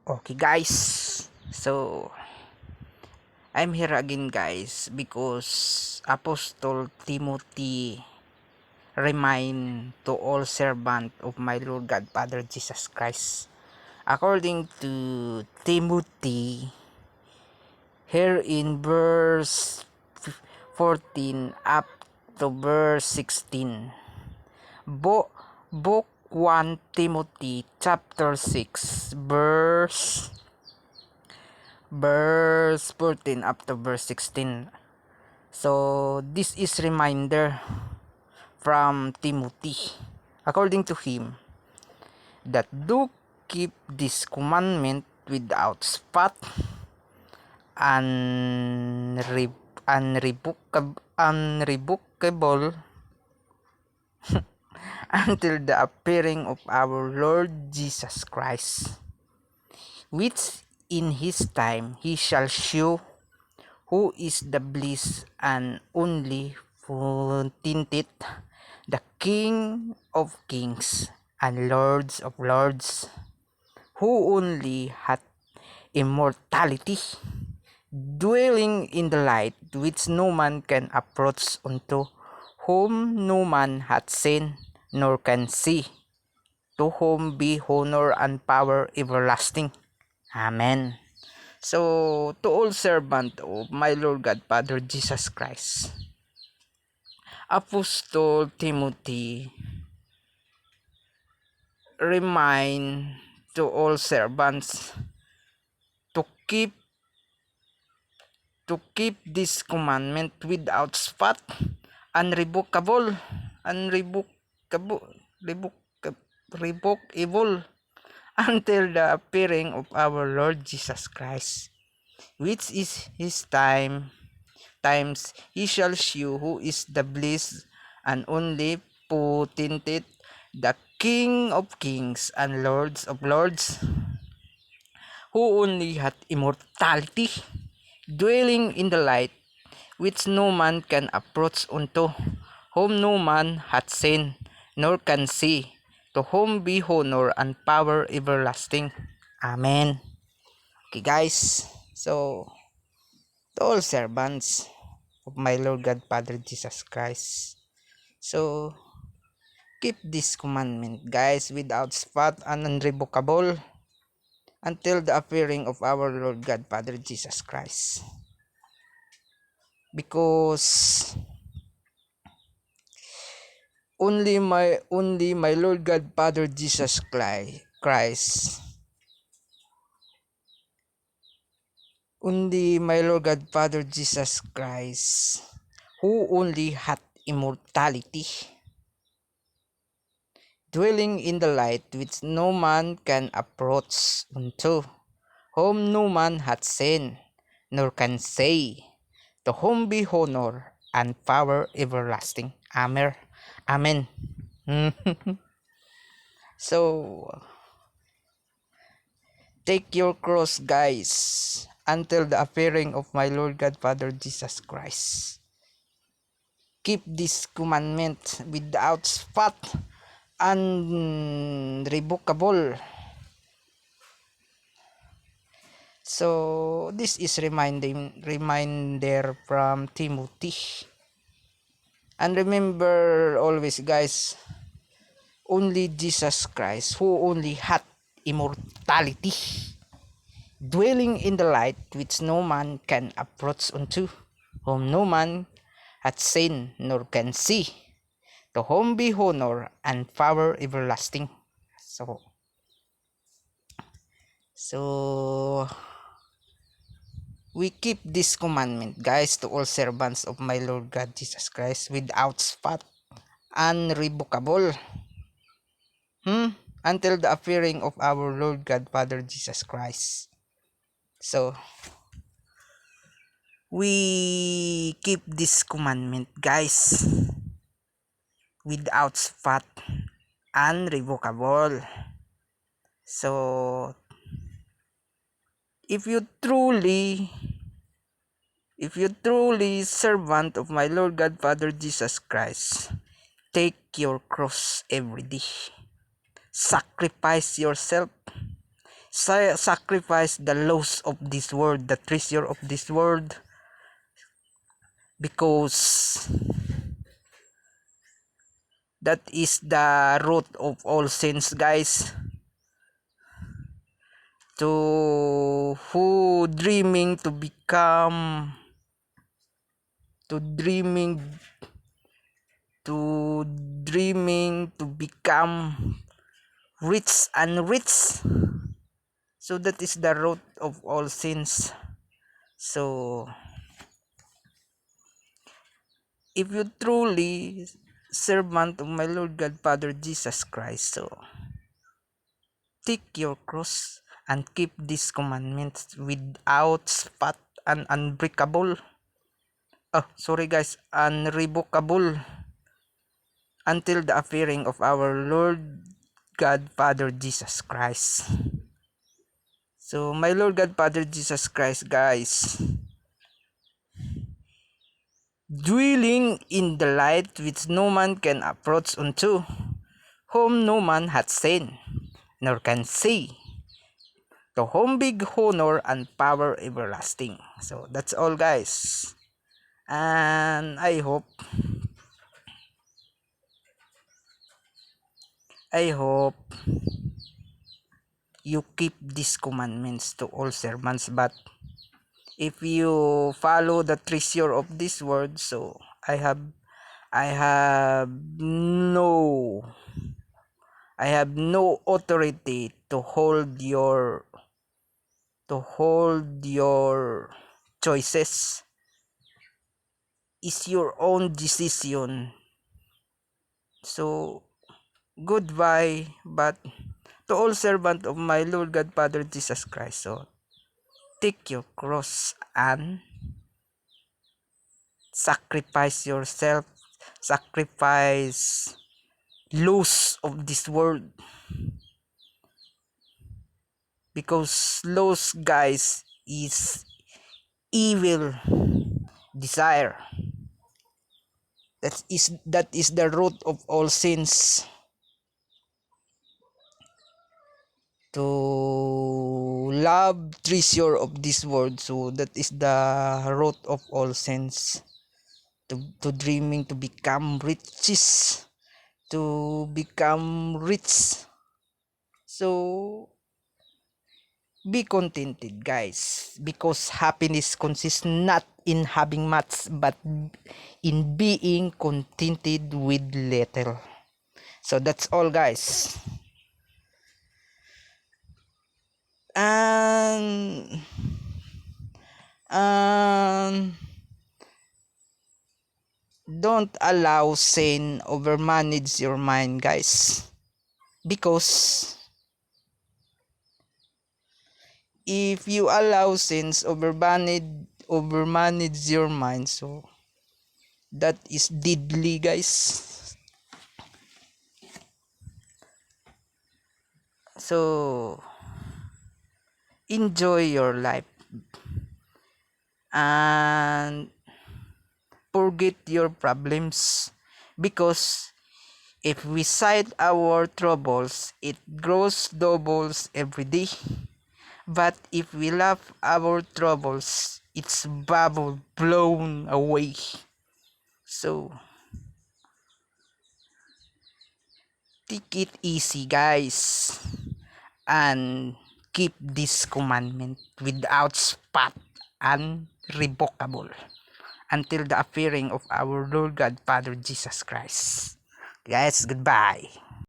Okay guys, so I'm here again guys because Apostle Timothy remind to all servant of my Lord God Father Jesus Christ. According to Timothy, here in verse 14 up to verse 16. Book 1 Timothy chapter 6 verse 14 up to verse 16. So this is reminder from Timothy according to him that do keep this commandment without spot unrevocable until the appearing of our Lord Jesus Christ, which in his time he shall show who is the bliss and only potentate, the King of kings and Lords of lords, who only hath immortality, dwelling in the light which no man can approach unto, whom no man hath seen nor can see, to whom be honor and power everlasting. Amen. So, to all servant of my Lord God Father Jesus Christ, Apostle Timothy remind to all servants to keep this commandment without spot, unrevocable, unrevocable, revocable until the appearing of our Lord Jesus Christ, which is his times he shall shew who is the bliss and only potentate, the King of kings and Lords of lords, who only hath immortality, dwelling in the light which no man can approach unto, whom no man hath seen nor can see, to whom be honor and power everlasting. Amen. Okay guys, so to all servants of my Lord God Father Jesus Christ, so keep this commandment guys without spot and unrevocable until the appearing of our Lord God Father Jesus Christ, because only my Lord God Father Jesus Christ, only my Lord God Father Jesus Christ, who only hath immortality, dwelling in the light which no man can approach unto, whom no man hath seen nor can say, to whom be honor and power everlasting. Amen. Amen. So take your cross guys until the appearing of my Lord God Father Jesus Christ. Keep this commandment without spot, unrevocable. So this is reminder from Timothy. And remember always guys, only Jesus Christ, who only hath immortality, dwelling in the light which no man can approach unto, whom no man hath seen nor can see, to whom be honor and power everlasting. So we keep this commandment guys to all servants of my Lord God Jesus Christ without spot, unrevocable, until the appearing of our Lord God Father Jesus Christ. So we keep this commandment guys without spot, unrevocable. So if you truly servant of my Lord God Father Jesus Christ, take your cross every day, sacrifice yourself, sacrifice the laws of this world, the treasure of this world, because that is the root of all sins, guys. To who dreaming to become, to dreaming to become rich and rich, so that is the root of all sins. So if you truly servant of my Lord God Father Jesus Christ, so take your cross and keep these commandments without spot and unbreakable. Oh, sorry guys, unrevocable, until the appearing of our Lord God Father Jesus Christ. So my Lord God Father Jesus Christ, guys, dwelling in the light which no man can approach unto, whom no man hath seen, nor can see, to whom big honor and power everlasting. So that's all, guys. And I hope you keep these commandments to all servants. But if you follow the treasure of this word, so I have no authority to hold your choices. It's your own decision. So goodbye. But to all servant of my Lord God Father Jesus Christ, so take your cross and sacrifice yourself, sacrifice laws of this world, because laws, guys, is evil desire. That is the root of all sins. To love treasure of this world, so that is the root of all sins. To dreaming to become riches, to become rich. So be contented, guys, because happiness consists not in having much, but in being contented with little. So that's all, guys. And don't allow sin overmanage your mind, guys, because if you allow sins overmanage your mind, so that is deadly, guys. So enjoy your life and forget your problems, because if we cite our troubles, it grows doubles every day. But if we laugh our troubles, it's bubble blown away. So take it easy, guys, and keep this commandment without spot and revocable, until the appearing of our Lord God Father Jesus Christ. Guys, goodbye.